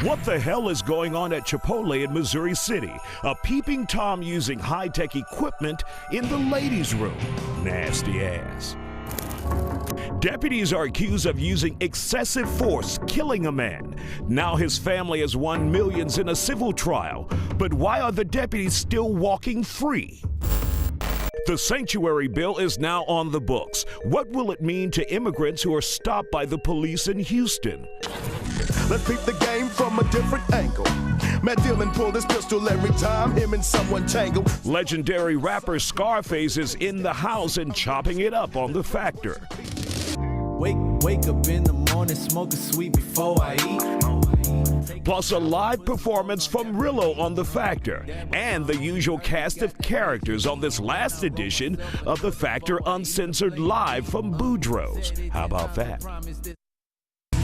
What the hell is going on at Chipotle in Missouri City? A peeping Tom using high-tech equipment in the ladies' room. Nasty ass. Deputies are accused of using excessive force, killing a man. Now his family has won millions in a civil trial. But why are the deputies still walking free? The sanctuary bill is now on the books. What will it mean to immigrants who are stopped by the police in Houston? Let's peep the game from a different angle. Matt Dillon pulled his pistol every time him and someone tangle. Legendary rapper Scarface is in the house and chopping it up on The Factor. Wake up in the morning, smoke a sweet before I eat. Plus a live performance from Rillo on The Factor, and the usual cast of characters on this last edition of The Factor Uncensored live from Boudreaux's. How about that?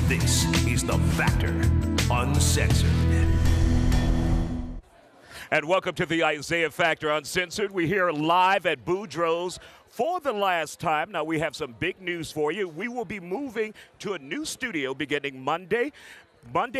This is The Factor Uncensored. And welcome to the Isiah Factor Uncensored. We're here live at Boudreaux's for the last time. Now we have some big news for you. We will be moving to a new studio beginning Monday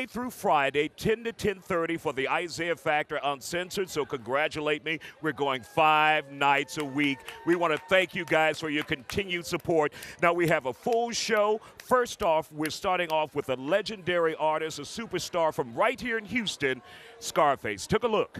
through Friday, 10 to 10:30 for the Isiah Factor Uncensored. So congratulate me. We're going 5 nights a week. We want to thank you guys for your continued support. Now we have a full show. First off, we're starting off with a legendary artist, a superstar from right here in Houston, Scarface. Took a look.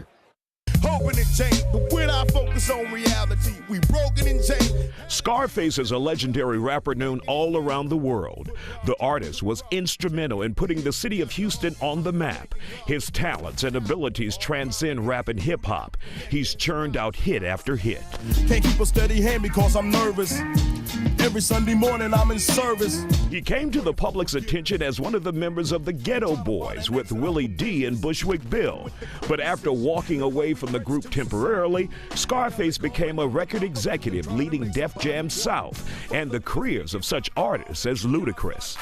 Hoping to change, but when I focus on reality, we broken and changed. Scarface is a legendary rapper known all around the world. The artist was instrumental in putting the city of Houston on the map. His talents and abilities transcend rap and hip-hop. He's churned out hit after hit. Can't keep a steady hand because I'm nervous. Every Sunday morning I'm in service. He came to the public's attention as one of the members of the Ghetto Boys with Willie D and Bushwick Bill. But after walking away from the group temporarily, Scarface became a record executive leading Def Jam South and the careers of such artists as Ludacris.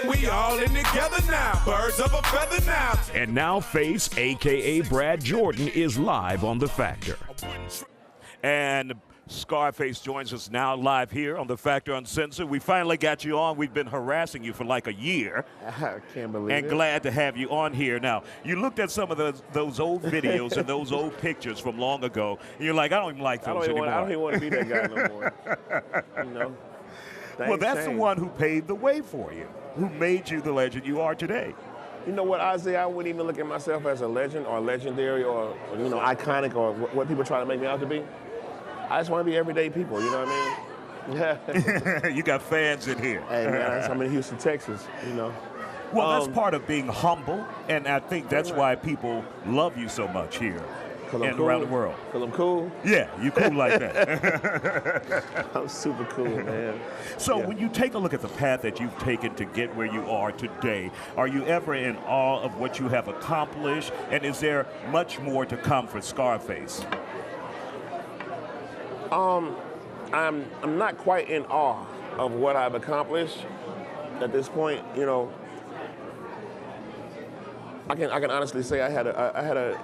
We all in together now, birds of a feather now. And now Face, aka Brad Jordan, is live on The Factor. And Scarface joins us now live here on The Factor Uncensored. We finally got you on. We've been harassing you for like a year. I can't believe it. And glad to have you on here. Now, you looked at some of those old videos and those old pictures from long ago, and you're like, I don't even like those anymore. I don't even want to be that guy no more. You know? Well, that's the one who paved the way for you, who made you the legend you are today. You know what, Isiah, I wouldn't even look at myself as a legend or legendary or iconic or what people try to make me out to be. I just want to be everyday people, you know what I mean? You got fans in here. Hey, man, I'm in Houston, Texas, you know. Well, that's part of being humble, and I think that's why people love you so much here and cool. around the world. Because I'm cool? Yeah, you cool like that. I'm super cool, man. So when you take a look at the path that you've taken to get where you are today, are you ever in awe of what you have accomplished, and is there much more to come for Scarface? I'm not quite in awe of what I've accomplished at this point. You know, I can honestly say I had a.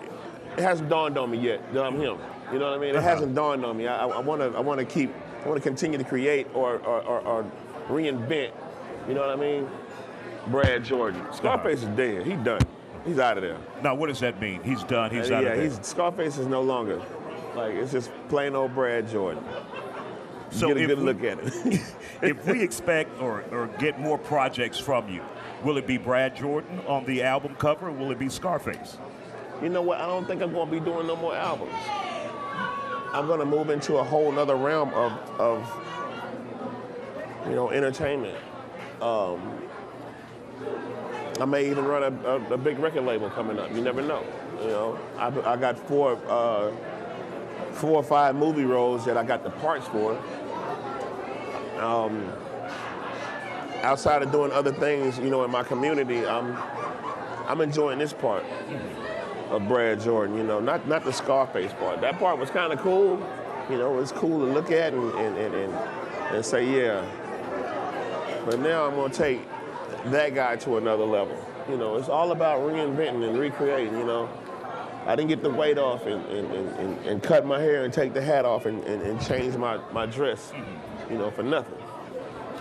It hasn't dawned on me yet that I'm him. You know what I mean? It hasn't dawned on me. I want to continue to create or reinvent. You know what I mean? Brad Jordan. Scarface is dead. He's done. He's out of there. Now, what does that mean? He's done. He's out of there. Scarface is no longer. Like, it's just plain old Brad Jordan. So get a good look at it. If we expect or get more projects from you, will it be Brad Jordan on the album cover, or will it be Scarface? You know what? I don't think I'm going to be doing no more albums. I'm going to move into a whole nother realm of entertainment. I may even run a big record label coming up. You never know. You know, I got 4 or 5 movie roles that I got the parts for. Outside of doing other things, in my community, I'm enjoying this part of Brad Jordan. Not the Scarface part. That part was kind of cool. It's cool to look at and say, yeah. But now I'm gonna take that guy to another level. It's all about reinventing and recreating. I didn't get the weight off and cut my hair and take the hat off and change my dress, for nothing.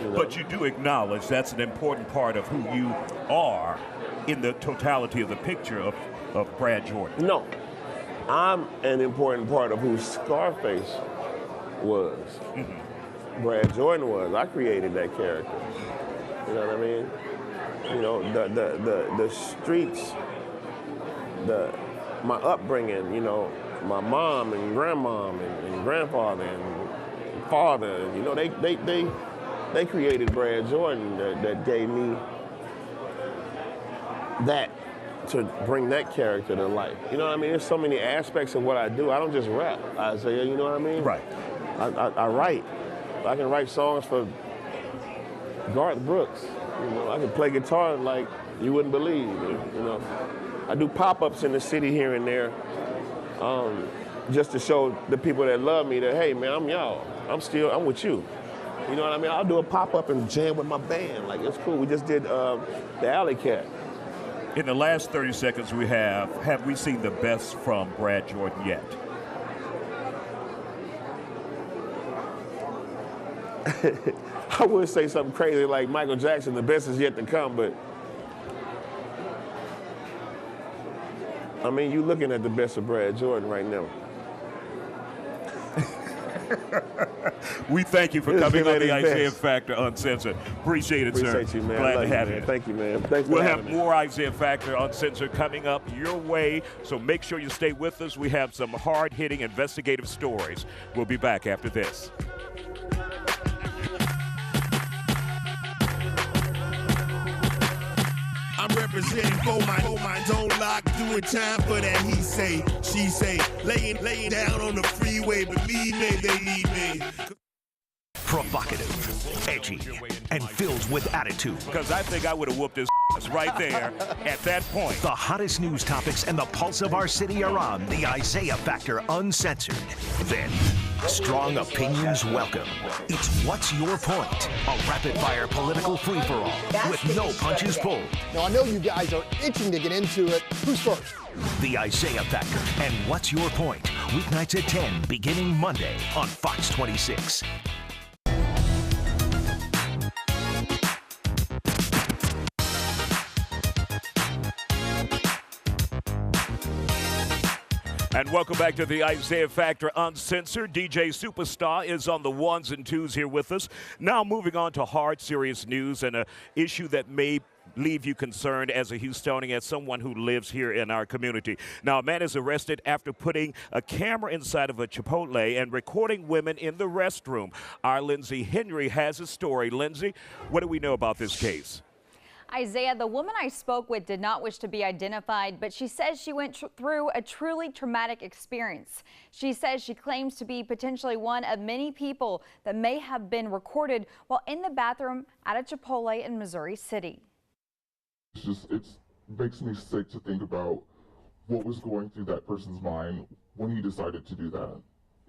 You know? But you do acknowledge that's an important part of who you are in the totality of the picture of Brad Jordan. No, I'm an important part of who Scarface was. Brad Jordan was. I created that character. You know what I mean? You know, the streets, my upbringing, you know, my mom and grandmom and grandfather and father, you know, they created Brad Jordan that gave me that to bring that character to life. You know what I mean? There's so many aspects of what I do. I don't just rap, Isiah, you know what I mean? Right. I write. I can write songs for Garth Brooks. You know, I can play guitar like you wouldn't believe. You know, I do pop-ups in the city here and there, just to show the people that love me that, hey man, I'm y'all. I'm with you. You know what I mean? I'll do a pop-up and jam with my band. Like, it's cool. We just did the Alley Cat. In the last 30 seconds we have we seen the best from Brad Jordan yet? I would say something crazy like Michael Jackson, the best is yet to come, but I mean, you're looking at the best of Brad Jordan right now. We thank you for coming on the Isiah Factor Uncensored. Appreciate it, sir. Appreciate you, man. Glad to have you. Thank you, man. Thanks We'll for have having me. more Isiah Factor Uncensored coming up your way, so make sure you stay with us. We have some hard-hitting investigative stories. We'll be back after this. I'm representing for my don't lock, doing time for that he say, she say, laying down on the freeway, believe me, they need me. Provocative, edgy, and filled with attitude. Because I think I would have whooped his ass right there at that point. The hottest news topics and the pulse of our city are on the Isiah Factor Uncensored. Then, strong opinions welcome. It's What's Your Point? A rapid-fire political free-for-all with no punches pulled. Now, I know you guys are itching to get into it. Who's first? The Isiah Factor and What's Your Point? Weeknights at 10, beginning Monday on Fox 26. And welcome back to the Isiah Factor Uncensored. DJ Superstar is on the ones and twos here with us. Now moving on to hard, serious news and an issue that may leave you concerned as a Houstonian, as someone who lives here in our community. Now, a man is arrested after putting a camera inside of a Chipotle and recording women in the restroom. Our Lindsay Henry has a story. Lindsay, what do we know about this case? Isiah, the woman I spoke with did not wish to be identified, but she says she went through a truly traumatic experience. She says she claims to be potentially one of many people that may have been recorded while in the bathroom at a Chipotle in Missouri City. It makes me sick to think about what was going through that person's mind when he decided to do that.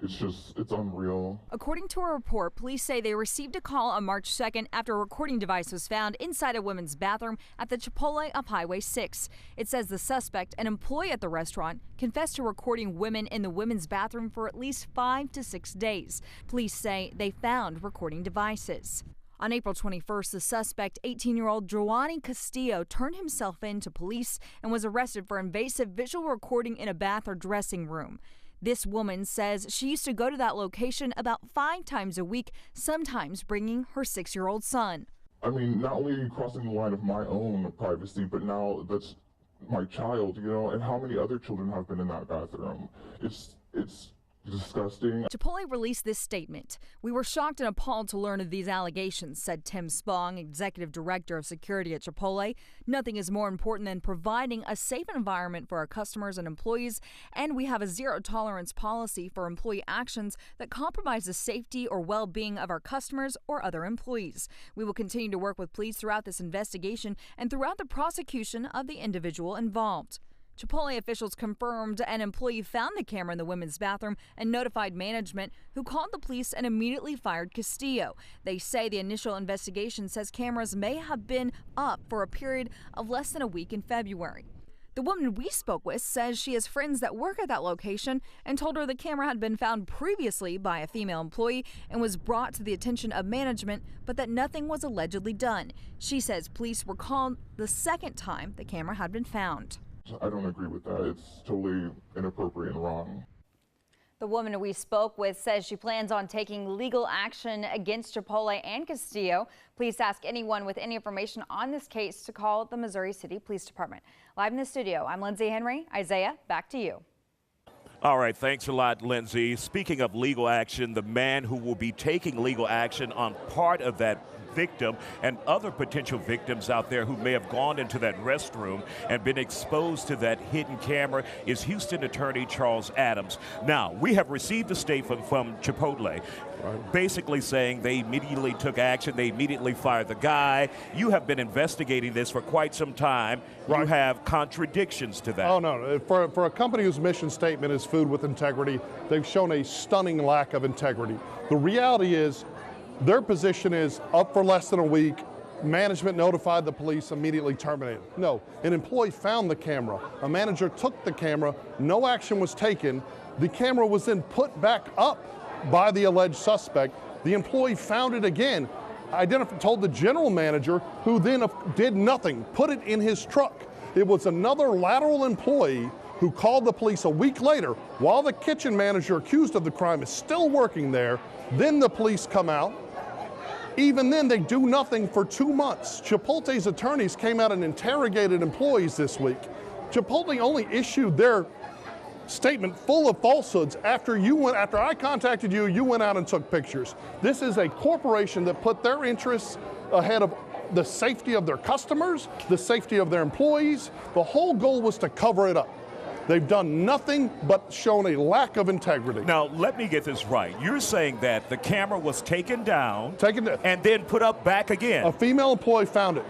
It's unreal. According to a report, police say they received a call on March 2nd after a recording device was found inside a women's bathroom at the Chipotle up Highway 6. It says the suspect, an employee at the restaurant, confessed to recording women in the women's bathroom for at least 5 to 6 days. Police say they found recording devices. On April 21st, the suspect, 18-year-old Joanny Castillo, turned himself in to police and was arrested for invasive visual recording in a bath or dressing room. This woman says she used to go to that location about 5 times a week, sometimes bringing her 6-year-old son. I mean, not only are you crossing the line of my own privacy, but now that's my child, you know, and how many other children have been in that bathroom? It's disgusting. Chipotle released this statement. "We were shocked and appalled to learn of these allegations," said Tim Spong, executive director of security at Chipotle. "Nothing is more important than providing a safe environment for our customers and employees, and we have a zero-tolerance policy for employee actions that compromise the safety or well-being of our customers or other employees. We will continue to work with police throughout this investigation and throughout the prosecution of the individual involved." Chipotle officials confirmed an employee found the camera in the women's bathroom and notified management, who called the police and immediately fired Castillo. They say the initial investigation says cameras may have been up for a period of less than a week in February. The woman we spoke with says she has friends that work at that location and told her the camera had been found previously by a female employee and was brought to the attention of management, but that nothing was allegedly done. She says police were called the second time the camera had been found. I don't agree with that. It's totally inappropriate and wrong. The woman we spoke with says she plans on taking legal action against Chipotle and Castillo. Please ask anyone with any information on this case to call the Missouri City Police Department. Live in the studio, I'm Lindsay Henry. Isiah, back to you. All right, thanks a lot, Lindsay. Speaking of legal action, the man who will be taking legal action on part of that victim and other potential victims out there who may have gone into that restroom and been exposed to that hidden camera is Houston attorney Charles Adams. Now, we have received a statement from Chipotle basically saying they immediately took action, they immediately fired the guy. You have been investigating this for quite some time. Right. You have contradictions to that. Oh, no. For a company whose mission statement is food with integrity, they've shown a stunning lack of integrity. The reality is, their position is up for less than a week. Management notified the police, immediately terminated. No, an employee found the camera. A manager took the camera. No action was taken. The camera was then put back up by the alleged suspect. The employee found it again, told the general manager, who then did nothing, put it in his truck. It was another lateral employee who called the police a week later while the kitchen manager accused of the crime is still working there. Then the police come out. Even then, they do nothing for 2 months. Chipotle's attorneys came out and interrogated employees this week. Chipotle only issued their statement full of falsehoods after I contacted you, you went out and took pictures. This is a corporation that put their interests ahead of the safety of their customers, the safety of their employees. The whole goal was to cover it up. They've done nothing but shown a lack of integrity. Now, let me get this right. You're saying that the camera was taken down and then put up back again. A female employee found it.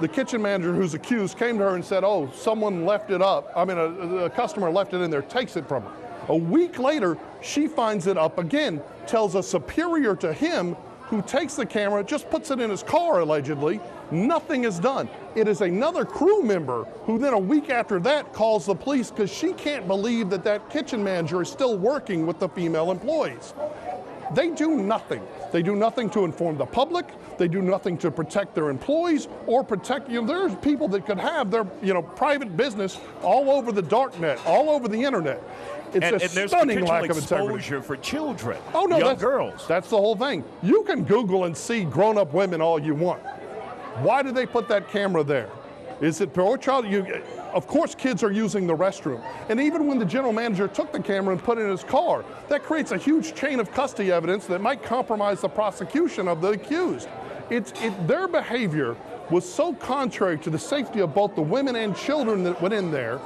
The kitchen manager who's accused came to her and said, oh, someone left it up. I mean, a customer left it in there, takes it from her. A week later, she finds it up again, tells a superior to him who takes the camera, just puts it in his car, allegedly. Nothing is done. It is another crew member who then a week after that calls the police because she can't believe that that kitchen manager is still working with the female employees. They do nothing. They do nothing to inform the public. They do nothing to protect their employees or protect, there's people that could have their, private business all over the dark net, all over the internet. It's a stunning lack of integrity. Exposure for children, young girls. That's the whole thing. You can Google and see grown-up women all you want. Why did they put that camera there? Is it for child? Of course, kids are using the restroom. And even when the general manager took the camera and put it in his car, that creates a huge chain of custody evidence that might compromise the prosecution of the accused. Their behavior was so contrary to the safety of both the women and children that went in there.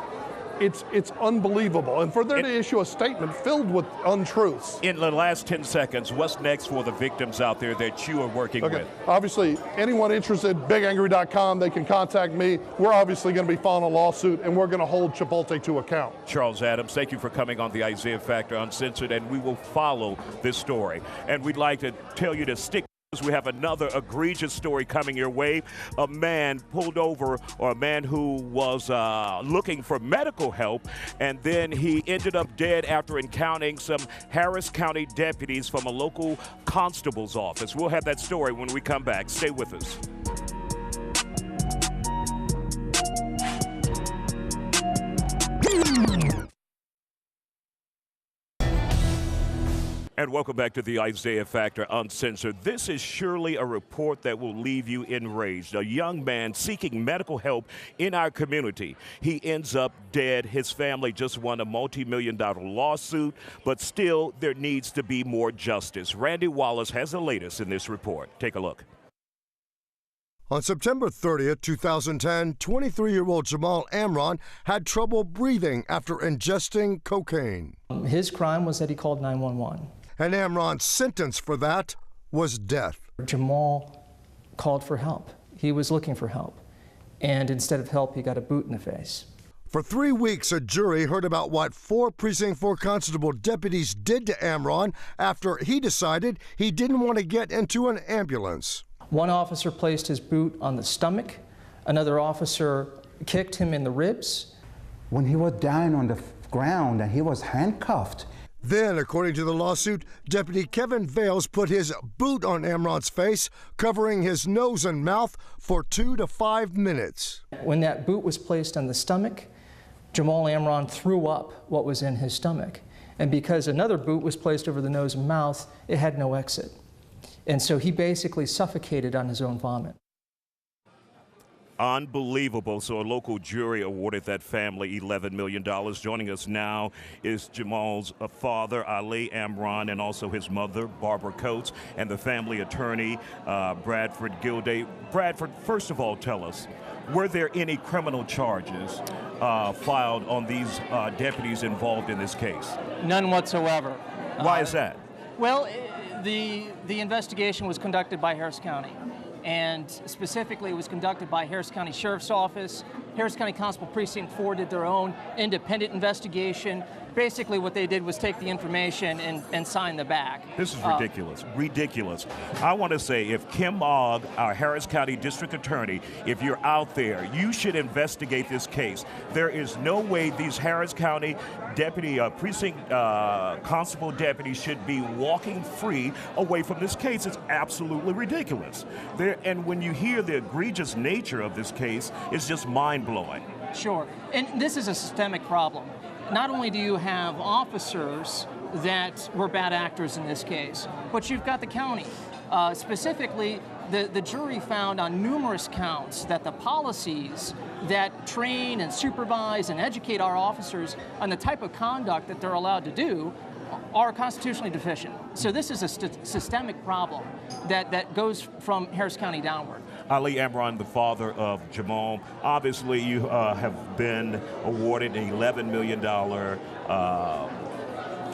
It's unbelievable. And for them to issue a statement filled with untruths. In the last 10 seconds, what's next for the victims out there that you are working with? Obviously, anyone interested, bigangry.com, they can contact me. We're obviously going to be filing a lawsuit, and we're going to hold Chipotle to account. Charles Adams, thank you for coming on the Isiah Factor Uncensored, and we will follow this story. And we'd like to tell you to stick. We have another egregious story coming your way. A man pulled over, or a man who was looking for medical help, and then he ended up dead after encountering some Harris County deputies from a local constable's office. We'll have that story when we come back. Stay with us. And welcome back to the Isiah Factor Uncensored. This is surely a report that will leave you enraged. A young man seeking medical help in our community. He ends up dead. His family just won a multi-million-dollar lawsuit, but still there needs to be more justice. Randy Wallace has the latest in this report. Take a look. On September 30th, 2010, 23-year-old Jamal Amron had trouble breathing after ingesting cocaine. His crime was that he called 911. And Amron's sentence for that was death. Jamal called for help. He was looking for help. And instead of help, he got a boot in the face. For 3 weeks, a jury heard about what 4 Precinct 4 Constable deputies did to Amron after he decided he didn't want to get into an ambulance. One officer placed his boot on the stomach. Another officer kicked him in the ribs. when he was dying on the ground and he was handcuffed. Then, according to the lawsuit, Deputy Kevin Vales put his boot on Amron's face, covering his nose and mouth for 2 to 5 minutes. When that boot was placed on the stomach, Jamal Amron threw up what was in his stomach. And because another boot was placed over the nose and mouth, it had no exit. And so he basically suffocated on his own vomit. Unbelievable. So a local jury awarded that family $11 million. Joining us now is Jamal's father, Ali Amron, and also his mother, Barbara Coates, and the family attorney, Bradford Gilday. Bradford, first of all, tell us, were there any criminal charges filed on these deputies involved in this case? None whatsoever. Why is that? Well, the investigation was conducted by Harris County. And specifically, it was conducted by Harris County Sheriff's Office. Harris County Constable Precinct 4 did their own independent investigation. Basically, what they did was take the information and sign the back. This is ridiculous. Ridiculous. I want to say, if Kim Ogg, our Harris County District Attorney, if you're out there, you should investigate this case. There is no way these Harris County precinct constable deputies should be walking free away from this case. It's absolutely ridiculous. And when you hear the egregious nature of this case, it's just mind-blowing. Sure. And this is a systemic problem. Not only do you have officers that were bad actors in this case, but you've got the county. Specifically, the jury found on numerous counts that the policies that train and supervise and educate our officers on the type of conduct that they're allowed to do are constitutionally deficient. So this is a systemic problem that goes from Harris County downward. Ali Amron, the father of Jamal, obviously you have been awarded an $11 million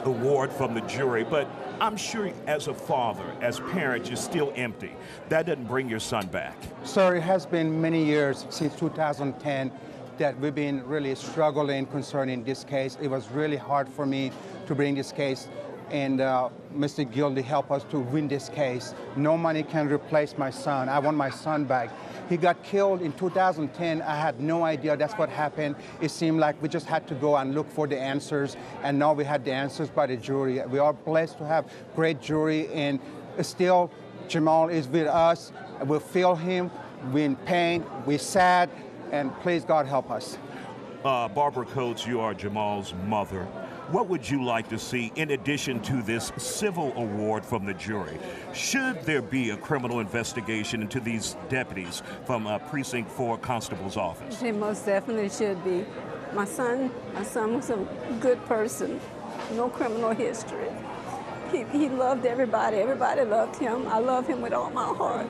award from the jury, but I'm sure as a father, as parents, you're still empty. That doesn't bring your son back. Sir, it has been many years since 2010 that we've been really struggling concerning this case. It was really hard for me to bring this case, and Mr. Gilday helped us to win this case. No money can replace my son. I want my son back. He got killed in 2010. I had no idea that's what happened. It seemed like we just had to go and look for the answers, and now we had the answers by the jury. We are blessed to have great jury, and still Jamal is with us. We feel him. We're in pain. We're sad, and please God help us. Barbara Coates, you are Jamal's mother. What would you like to see in addition to this civil award from the jury? Should there be a criminal investigation into these deputies from Precinct 4 Constable's office? There most definitely should be. My son was a good person, no criminal history. He loved everybody. Everybody loved him. I love him with all my heart.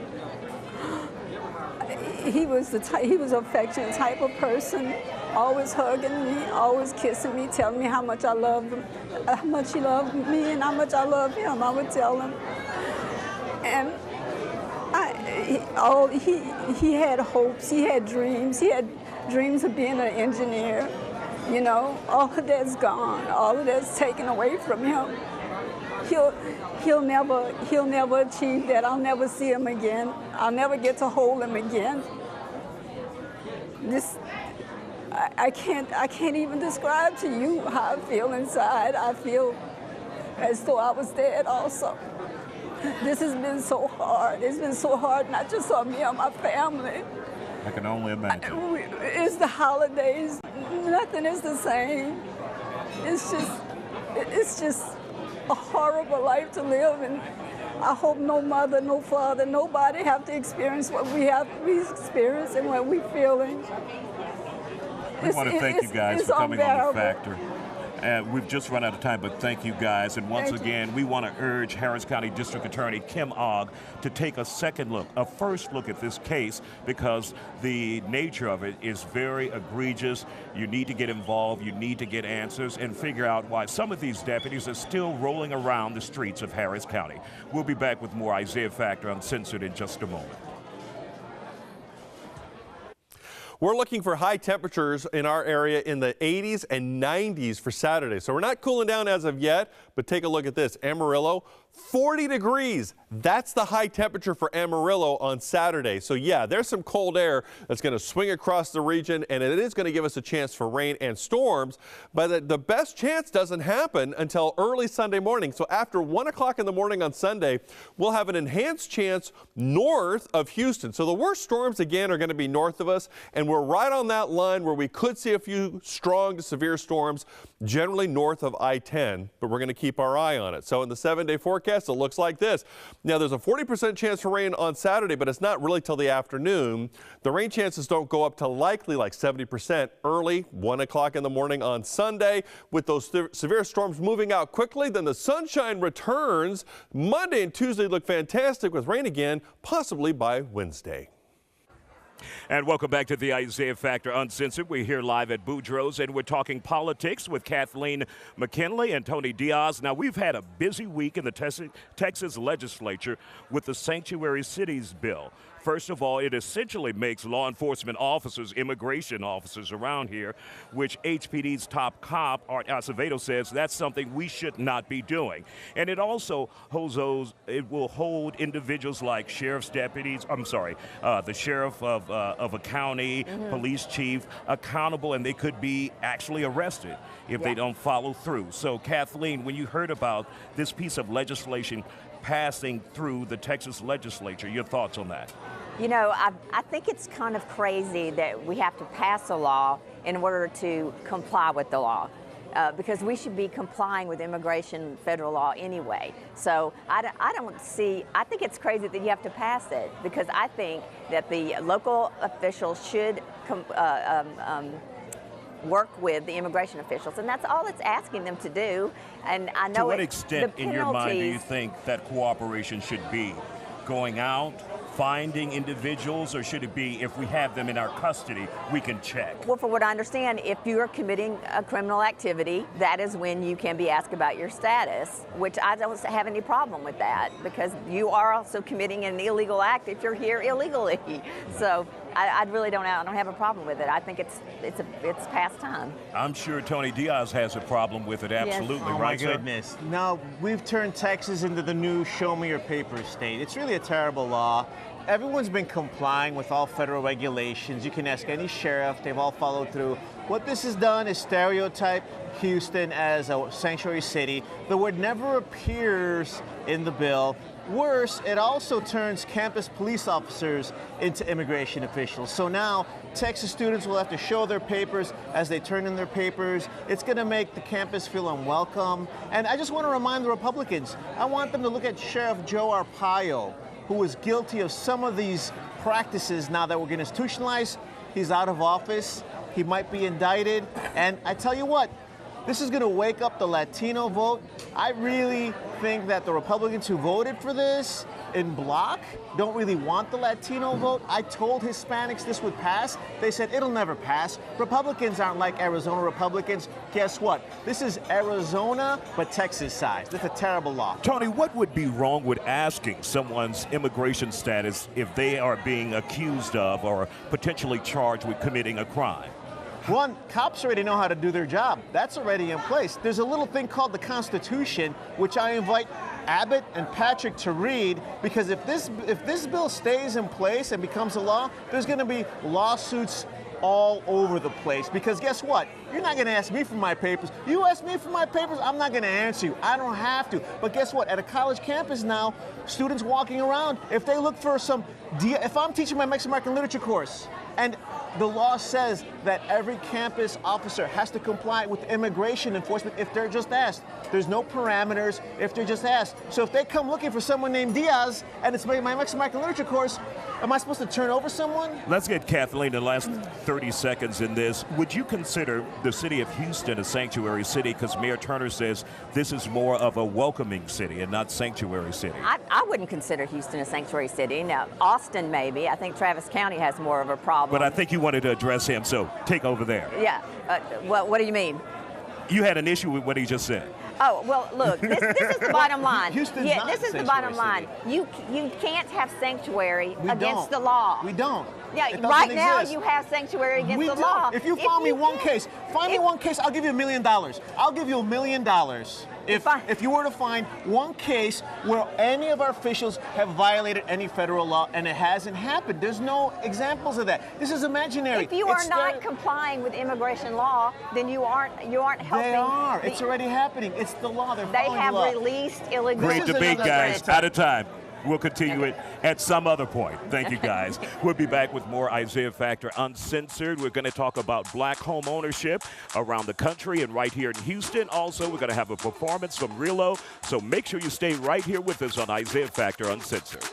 He was an affectionate type of person, always hugging me, always kissing me, telling me how much I loved him, how much he loved me and how much I love him. I would tell him. And he had hopes, he had dreams. He had dreams of being an engineer. You know, all of that's gone. All of that's taken away from him. He'll never achieve that. I'll never see him again. I'll never get to hold him again. I can't even describe to you how I feel inside. I feel as though I was dead also. This has been so hard. It's been so hard, not just on me, on my family. I can only imagine. It's the holidays. Nothing is the same. It's just a horrible life to live, and I hope no mother, no father, nobody have to experience what we experienced and what we're feeling. We want to thank you guys for coming on The Factor. We've just run out of time, but thank you guys. And once again, we want to urge Harris County District Attorney Kim Ogg to take a second look, a first look at this case, because the nature of it is very egregious. You need to get involved, you need to get answers, and figure out why some of these deputies are still rolling around the streets of Harris County. We'll be back with more Isiah Factor Uncensored in just a moment. We're looking for high temperatures in our area in the 80s and 90s for Saturday. So we're not cooling down as of yet, but take a look at this. Amarillo, 40 degrees. That's the high temperature for Amarillo on Saturday. So yeah, there's some cold air that's going to swing across the region, and it is going to give us a chance for rain and storms. But the best chance doesn't happen until early Sunday morning. So after 1 o'clock in the morning on Sunday, we'll have an enhanced chance north of Houston. So the worst storms again are going to be north of us, and we're right on that line where we could see a few strong to severe storms, generally north of I-10, but we're going to keep our eye on it. So in the 7-day forecast, it looks like this. Now, there's a 40% chance for rain on Saturday, but it's not really till the afternoon. The rain chances don't go up to likely like 70% early, 1 o'clock in the morning on Sunday. With those severe storms moving out quickly, then the sunshine returns. Monday and Tuesday look fantastic with rain again, possibly by Wednesday. And welcome back to the Isiah Factor Uncensored. We're here live at Boudreaux's, and we're talking politics with Kathleen McKinley and Tony Diaz. Now, we've had a busy week in the Texas legislature with the Sanctuary Cities bill. First of all, it essentially makes law enforcement officers, immigration officers around here, which HPD's top cop, Art Acevedo, says that's something we should not be doing. And it also will hold individuals like sheriff's deputies, the sheriff of a county, police chief, accountable, and they could be actually arrested if they don't follow through. So, Kathleen, when you heard about this piece of legislation passing through the Texas legislature, your thoughts on that? You know, I think it's kind of crazy that we have to pass a law in order to comply with the law. Because we should be complying with immigration federal law anyway. So I think it's crazy that you have to pass it, because I think that the local officials should work with the immigration officials, and that's all it's asking them to do. And I know to what extent in your mind do you think that cooperation should be? Going out, finding individuals, or should it be if we have them in our custody, we can check? Well, for what I understand, if you are committing a criminal activity, that is when you can be asked about your status, which I don't have any problem with that, because you are also committing an illegal act if you're here illegally. So I really don't have a problem with it. I think it's past time. I'm sure Tony Diaz has a problem with it, absolutely, yes. Oh, right, my goodness. No, we've turned Texas into the new show me your papers state. It's really a terrible law. Everyone's been complying with all federal regulations. You can ask any sheriff, they've all followed through. What this has done is stereotype Houston as a sanctuary city. The word never appears in the bill. Worse, it also turns campus police officers into immigration officials. So now Texas students will have to show their papers as they turn in their papers. It's going to make the campus feel unwelcome. And I just want to remind the Republicans, I want them to look at Sheriff Joe Arpaio, who was guilty of some of these practices now that we're going to institutionalize. He's out of office. He might be indicted. And I tell you what, this is going to wake up the Latino vote. I really think that the Republicans who voted for this in bloc don't really want the Latino vote. I told Hispanics this would pass. They said it'll never pass. Republicans aren't like Arizona Republicans. Guess what? This is Arizona, but Texas-sized. It's a terrible law. Tony, what would be wrong with asking someone's immigration status if they are being accused of or potentially charged with committing a crime? One, cops already know how to do their job. That's already in place. There's a little thing called the Constitution, which I invite Abbott and Patrick to read, because if this bill stays in place and becomes a law, there's going to be lawsuits all over the place. Because guess what? You're not going to ask me for my papers. You ask me for my papers, I'm not going to answer you. I don't have to. But guess what? At a college campus now, students walking around, if they look for if I'm teaching my Mexican literature course, and the law says that every campus officer has to comply with immigration enforcement if they're just asked. There's no parameters if they're just asked. So if they come looking for someone named Diaz and it's my Mexican literature course, am I supposed to turn over someone? Let's get Kathleen the last 30 seconds in this. Would you consider the city of Houston a sanctuary city? Because Mayor Turner says this is more of a welcoming city and not sanctuary city. I wouldn't consider Houston a sanctuary city. Now, Austin maybe. I think Travis County has more of a problem. But I think you wanted to address him, so take over there. Yeah. Well, what do you mean? You had an issue with what he just said. Oh, well, look, this is the bottom line. Houston's yeah, not this is the bottom line. You can't have sanctuary against the law. We don't. Yeah, right now you have sanctuary against the law. If you find me one case, I'll give you $1 million. I'll give you $1 million If you were to find one case where any of our officials have violated any federal law, and it hasn't happened, there's no examples of that. This is imaginary. If you are not complying with immigration law, then you aren't helping. They are. It's already happening. It's the law. They have released illegal. Great debate, guys. Out of time. We'll continue it at some other point. Thank you, guys. We'll be back with more Isiah Factor Uncensored. We're going to talk about black home ownership around the country and right here in Houston. Also, we're going to have a performance from Rillo. So make sure you stay right here with us on Isiah Factor Uncensored.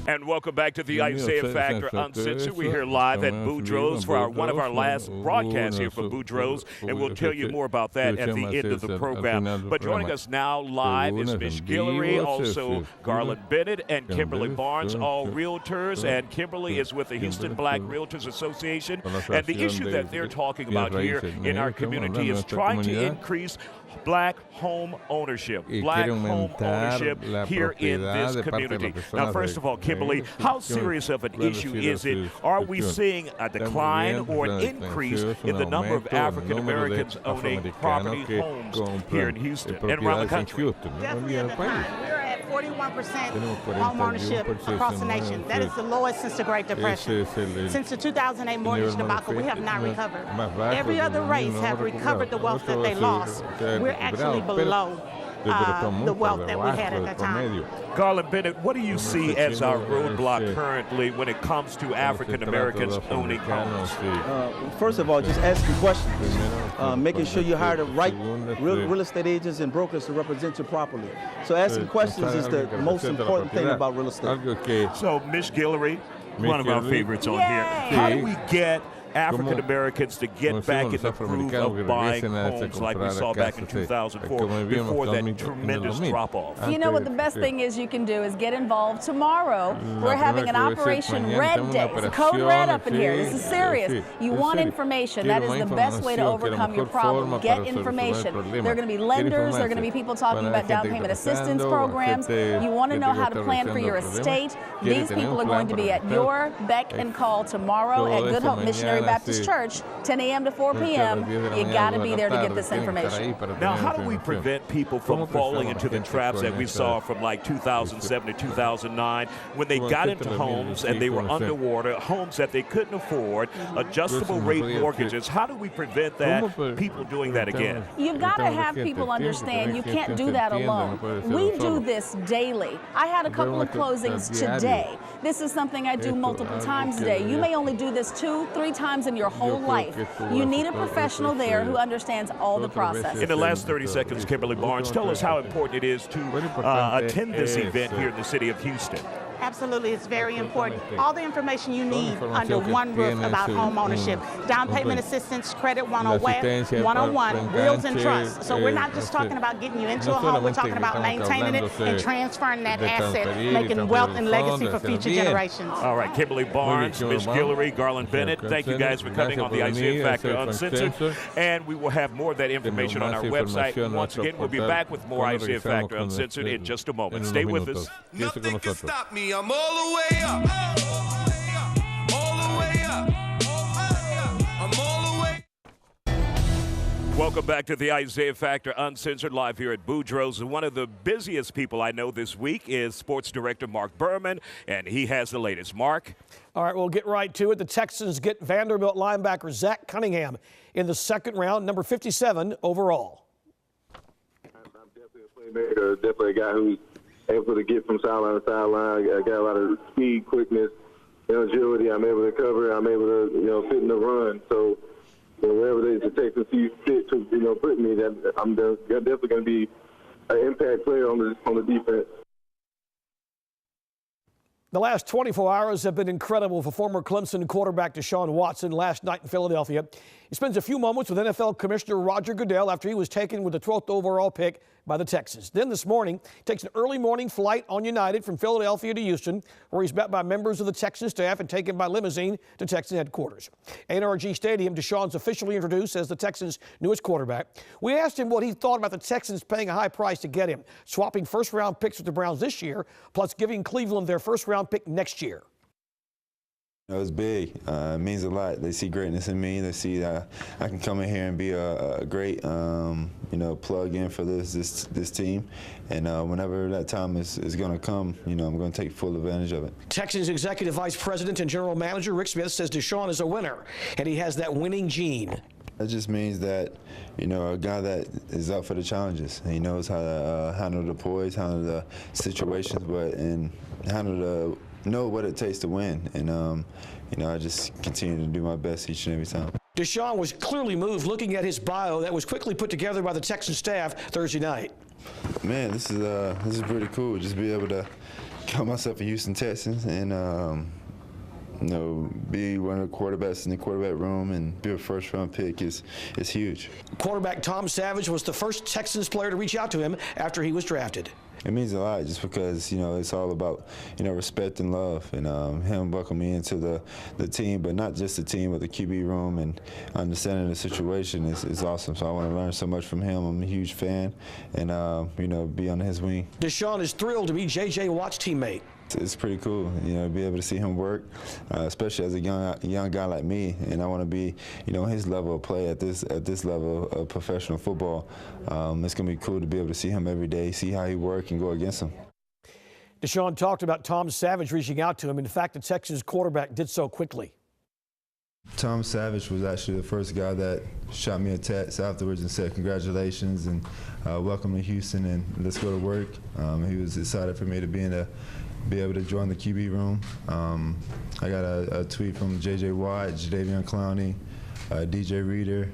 And welcome back to the Isiah Factor Uncensored. We're here live at Boudreaux's for one of our last broadcasts here for Boudreaux's, and we'll tell you more about that at the end of the program. But joining us now live is Miss Guillory, also Garland Bennett, and Kimberly Barnes, all realtors. And Kimberly is with the Houston Black Realtors Association. And the issue that they're talking about here in our community is trying to increase black home ownership, here in this community. Now, first of all, Kimberly, how serious of an issue is it? Are we seeing a decline or an increase in the number of African Americans owning property homes here in Houston and around the country? Definitely a decline. We're at 41% home ownership across the nation. That is the lowest since the Great Depression. Since the 2008 mortgage debacle, we have not recovered. Every other race have recovered the wealth that they lost. We're actually below the wealth that we had at the time. Garland Bennett, what do you see as our roadblock currently when it comes to African Americans owning homes? First of all, just asking questions, making sure you hire the right real estate agents and brokers to represent you properly. So asking questions is the most important thing about real estate. So, Ms. Guillory, one of our favorites on here. How do we get African Americans to get back in the groove of buying homes like we saw back in 2004 before that tremendous drop-off? You know what the best thing is you can do is get involved tomorrow. We're having an Operation Red Day. It's code red up in here. This is serious. You want information. That is the best way to overcome your problem. Get information. There are going to be lenders. There are going to be people talking about down payment assistance programs. You want to know how to plan for your estate. These people are going to be at your beck and call tomorrow at Good Hope Missionary Baptist Church, 10 a.m. to 4 p.m. You got to be there to get this information. Now, how do we prevent people from falling into the traps that we saw from like 2007 to 2009 when they got into homes and they were underwater, homes that they couldn't afford, adjustable rate mortgages? How do we prevent that, people doing that again? You've got to have people understand you can't do that alone. We do this daily. I had a couple of closings today. This is something I do multiple times a day. You may only do this 2-3 times in your whole life. You need a professional there who understands all the process. In the last 30 seconds, Kimberly Barnes, tell us how important it is to attend this event here in the city of Houston. Absolutely, it's very important. All the information you need under one roof about home ownership. Down payment assistance, credit 101, wills and trusts. So we're not just talking about getting you into a home, we're talking about maintaining it and transferring that asset, making wealth and legacy for future generations. All right, Kimberly Barnes, Ms. Guillory, Garland Bennett, thank you guys for coming on the Isiah Factor Uncensored. And we will have more of that information on our website. Once again, we'll be back with more Isiah Factor Uncensored in just a moment. Stay with us. Nothing can stop me. I'm all the way up. All the way up. I'm all the way. Welcome back to the Isiah Factor Uncensored live here at Boudreaux's. One of the busiest people I know this week is sports director Mark Berman, and he has the latest. Mark? All right, we'll get right to it. The Texans get Vanderbilt linebacker Zach Cunningham in the second round, number 57 overall. I'm definitely a playmaker, definitely a guy who's able to get from sideline to sideline. I got a lot of speed, quickness, agility. I'm able to cover. I'm able to, fit in the run. So, wherever the Texans see fit to, put me, that I'm definitely going to be an impact player on the defense. The last 24 hours have been incredible for former Clemson quarterback Deshaun Watson last night in Philadelphia. He spends a few moments with NFL Commissioner Roger Goodell after he was taken with the 12th overall pick by the Texans. Then this morning, takes an early morning flight on United from Philadelphia to Houston, where he's met by members of the Texans staff and taken by limousine to Texan headquarters. NRG Stadium, Deshaun's officially introduced as the Texans' newest quarterback. We asked him what he thought about the Texans paying a high price to get him, swapping first-round picks with the Browns this year, plus giving Cleveland their first-round pick next year. It was big. It means a lot. They see greatness in me. They see that I can come in here and be a great, plug in for this team. And whenever that time is going to come, I'm going to take full advantage of it. Texans Executive Vice President and General Manager Rick Smith says Deshaun is a winner, and he has that winning gene. That just means that, a guy that is up for the challenges. He knows how to handle the poise, handle the situations, and know what it takes to win. And, I just continue to do my best each and every time. Deshaun was clearly moved looking at his bio that was quickly put together by the Texan staff Thursday night. Man, this is pretty cool. Just be able to call myself a Houston Texans and, be one of the quarterbacks in the quarterback room and be a first-round pick is huge. Quarterback Tom Savage was the first Texans player to reach out to him after he was drafted. It means a lot just because, it's all about, respect and love, and him welcoming me into the team, but not just the team, but the QB room, and understanding the situation is awesome. So I want to learn so much from him. I'm a huge fan, and, be under his wing. Deshaun is thrilled to be J.J. Watt's teammate. It's pretty cool, be able to see him work, especially as a young guy like me, and I want to be, his level of play at this level of professional football. It's gonna be cool to be able to see him every day, see how he works, and go against him. Deshaun talked about Tom Savage reaching out to him. In fact, the Texans quarterback did so quickly. Tom Savage was actually the first guy that shot me a text afterwards and said congratulations and welcome to Houston and let's go to work. He was excited for me to be able to join the QB room. I got a tweet from J.J. Watt, Jadeveon Clowney, DJ Reader,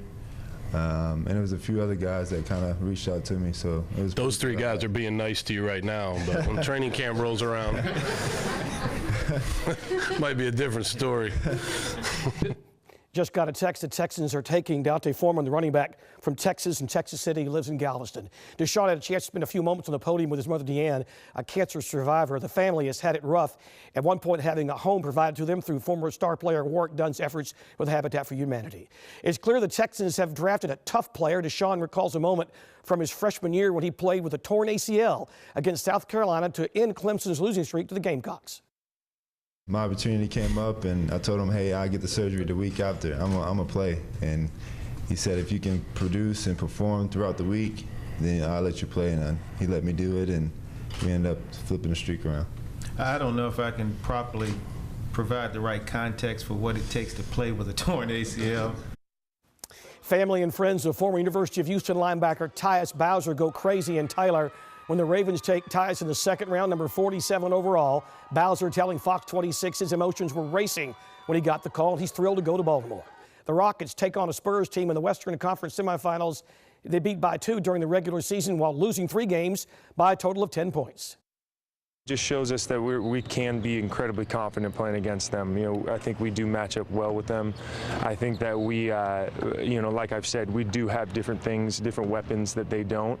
and there was a few other guys that kind of reached out to me. So it was those three guys are being nice to you right now, but when training camp rolls around, might be a different story. Just got a text that Texans are taking Dante Foreman, the running back from Texas in Texas City. He lives in Galveston. Deshaun had a chance to spend a few moments on the podium with his mother, Deanne, a cancer survivor. The family has had it rough, at one point having a home provided to them through former star player Warwick Dunn's efforts with Habitat for Humanity. It's clear the Texans have drafted a tough player. Deshaun recalls a moment from his freshman year when he played with a torn ACL against South Carolina to end Clemson's losing streak to the Gamecocks. My opportunity came up, and I told him, hey, I'll get the surgery the week after. I'm going to play. And he said, if you can produce and perform throughout the week, then I'll let you play. And he let me do it, and we ended up flipping the streak around. I don't know if I can properly provide the right context for what it takes to play with a torn ACL. Family and friends of former University of Houston linebacker Tyus Bowser go crazy in Tyler when the Ravens take Tyus in the second round, number 47 overall. Bowser telling Fox 26 his emotions were racing when he got the call. He's thrilled to go to Baltimore. The Rockets take on a Spurs team in the Western Conference semifinals. They beat by 2 during the regular season while losing 3 games by a total of 10 points. Just shows us that we can be incredibly confident playing against them. I think we do match up well with them. I think that we, like I've said, we do have different things, different weapons that they don't.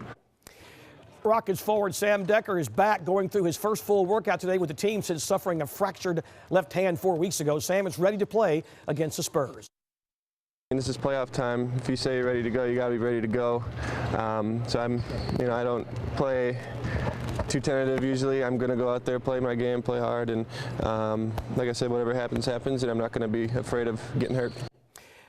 Rockets forward Sam Decker is back, going through his first full workout today with the team since suffering a fractured left hand 4 weeks ago. Sam is ready to play against the Spurs. And this is playoff time. If you say you're ready to go, you got to be ready to go. So I don't play too tentative usually. I'm going to go out there, play my game, play hard, and like I said, whatever happens, happens, and I'm not going to be afraid of getting hurt.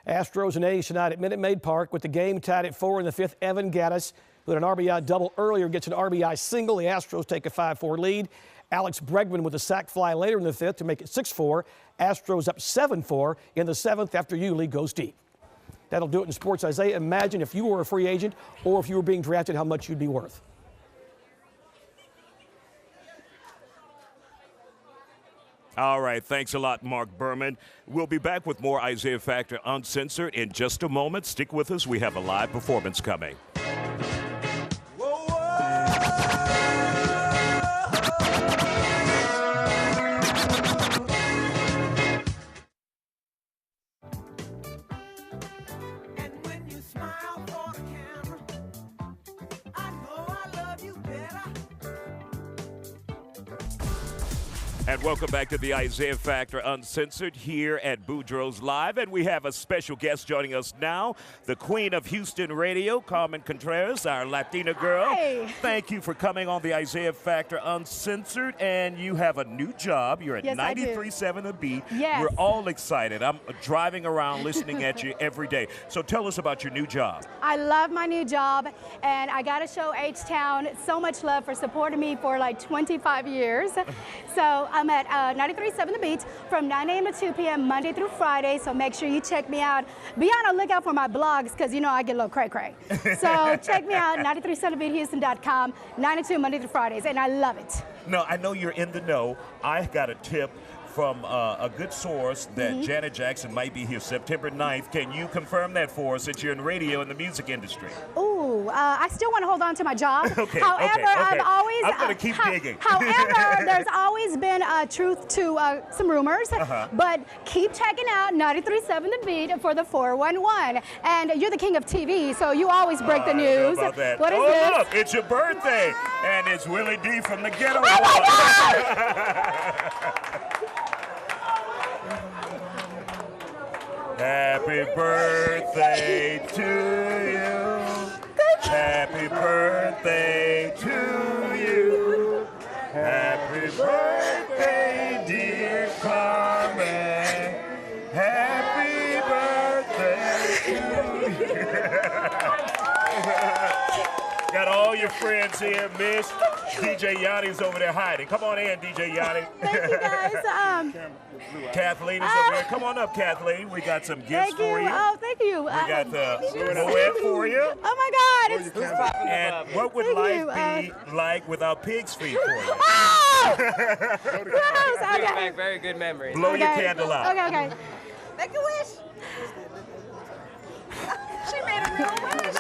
Astros and A's tonight at Minute Maid Park with the game tied at 4 in the 5th. Evan Gattis, who had an RBI double earlier, gets an RBI single. The Astros take a 5-4 lead. Alex Bregman with a sac fly later in the 5th to make it 6-4. Astros up 7-4 in the 7th after Willie goes deep. That'll do it in sports. Isiah, imagine if you were a free agent or if you were being drafted, how much you'd be worth. All right, thanks a lot, Mark Berman. We'll be back with more Isiah Factor Uncensored in just a moment. Stick with us. We have a live performance coming. And welcome back to the Isiah Factor Uncensored here at Boudreaux's Live. And we have a special guest joining us now, the queen of Houston radio, Carmen Contreras, our Latina girl. Hi. Thank you for coming on the Isiah Factor Uncensored. And you have a new job. You're at 93.7 The Beat. Yes. We're all excited. I'm driving around listening at you every day. So tell us about your new job. I love my new job, and I got to show H-Town so much love for supporting me for like 25 years. So I'm at 93.7 The Beat from 9 a.m. to 2 p.m. Monday through Friday, so make sure you check me out. Be on the lookout for my blogs, because you know I get a little cray-cray. So check me out, 93.7thebeathouston.com, 9 to 2 Monday through Fridays, and I love it. No, I know you're in the know. I got a tip from a good source that Janet Jackson might be here September 9th. Can you confirm that for us since you're in radio in the music industry? Ooh, I still want to hold on to my job. Okay, however, I've always... I'm going to keep digging. However, there's always been truth to some rumors, but keep checking out 93.7 The Beat for the 411. And you're the king of TV, so you always break the news. I don't know about that. What is this? Look, it's your birthday, and it's Willie D from the Ghetto. Oh, my God! Happy birthday to you. Happy birthday to you. Happy birthday, dear Carmen. Happy birthday to you. Got all your friends here, Miss. DJ Yanni's over there hiding. Come on in, DJ Yanni. Thank you, guys. Kathleen is over here. Come on up, Kathleen. We got some gifts for you. Oh, thank you. We got the Moet for you. Oh, my God. And what would life be like without pig's feet for you? Oh! Brings back very good memories. Blow your candle out. Okay. Make a wish. She made a real wish.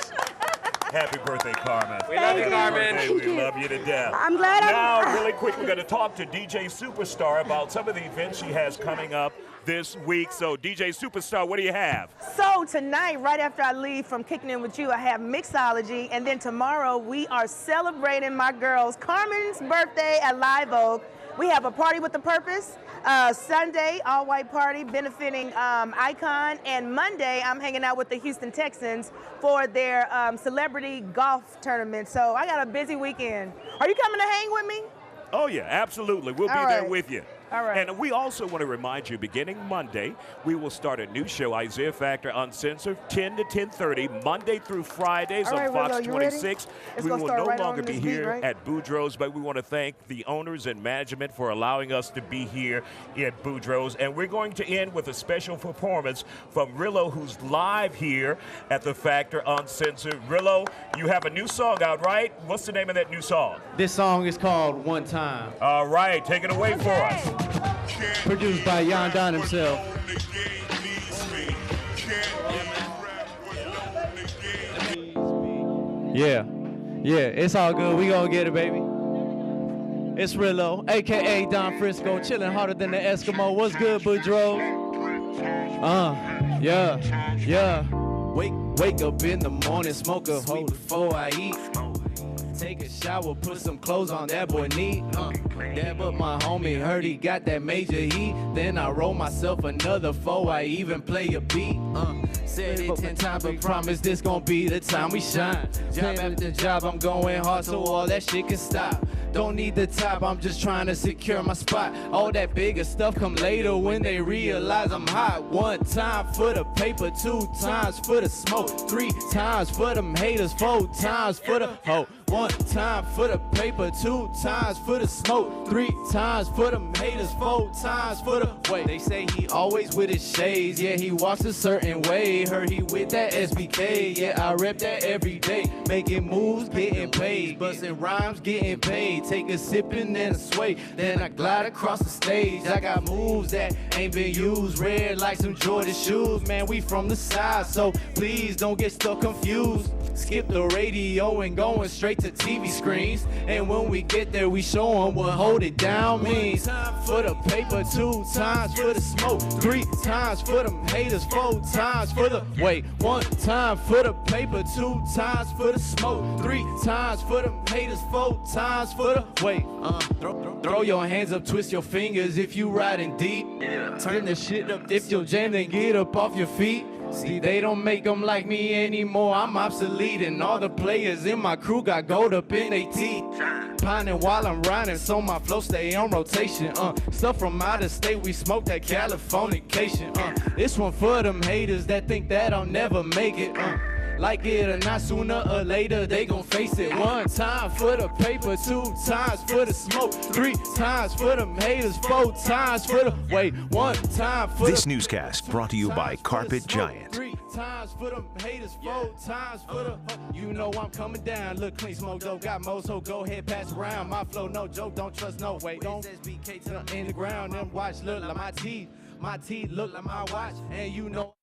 Happy birthday, Carmen. We love you, Carmen. We love you to death. I'm glad Now, really quick, we're going to talk to DJ Superstar about some of the events she has coming up this week. So, DJ Superstar, what do you have? So, tonight, right after I leave from Kicking In With You, I have Mixology. And then tomorrow, we are celebrating my girls' Carmen's birthday at Live Oak. We have a party with a purpose. Sunday, all-white party benefiting Icon. And Monday, I'm hanging out with the Houston Texans for their celebrity golf tournament. So I got a busy weekend. Are you coming to hang with me? Oh, yeah, absolutely. We'll be there with you. All right. And we also want to remind you, beginning Monday, we will start a new show, Isiah Factor Uncensored, 10 to 10:30, Monday through Fridays on Fox 26. We will no longer be here at Boudreaux's, but we want to thank the owners and management for allowing us to be here at Boudreaux's. And we're going to end with a special performance from Rillo, who's live here at the Factor Uncensored. Rillo, you have a new song out, right? What's the name of that new song? This song is called One Time. All right, take it away for us. Produced by Yon Don himself. Yeah, it's all good. We gonna get it, baby. It's Rillo, aka Don Frisko, chilling harder than the Eskimo. What's good, Boudreaux? Yeah. Wake up in the morning, smoke a hoe before I eat. Take a shower, put some clothes on, that boy neat. Dab up my homie, heard he got that major heat. Then I roll myself another foe, I even play a beat. Said it 10 times, but promise this gon' be the time we shine. Job after job, I'm going hard so all that shit can stop. Don't need the top, I'm just trying to secure my spot. All that bigger stuff come later when they realize I'm hot. 1 time for the paper, 2 times for the smoke, 3 times for them haters, 4 times for the hoe. 1 time for the paper, 2 times for the smoke, 3 times for them haters, 4 times for the wait. They say he always with his shades, yeah, he walks a certain way. Heard he with that SBK, yeah, I rep that every day. Making moves, getting paid, busting rhymes, getting paid. Take a sippin' and a sway, then I glide across the stage. I got moves that ain't been used, red like some Jordan shoes. Man, we from the side, so please don't get stuck confused. skip the radio and going straight to TV screens. And when we get there, we show them what hold it down means. For the paper, 2 times for the smoke, 3 times for them haters, 4 times for the wait, 1 time for the paper, 2 times for the smoke, 3 times for them haters, 4 times for the wait. Throw your hands up, twist your fingers if you riding deep. Turn the shit up if you're jammed, then get up off your feet. See, they don't make them like me anymore, I'm obsolete. And all the players in my crew got gold up in their teeth. Pining while I'm riding, so my flow stay on rotation. Stuff from out of state, we smoke that Californication. This one for them haters that think that I'll never make it. Like it or not, sooner or later they gon' face it. 1 time for the paper, 2 times for the smoke, 3 times for them haters, 4 times for the wait, 1 time for This newscast brought to you by Carpet Giant. 3 times for them haters, 4 times for the you know I'm coming down. Look clean, smoke dope, got mo, so go ahead, pass around. My flow, no joke, don't trust no way. Don't SBK in the ground, them watch look like my teeth look like my watch, and you know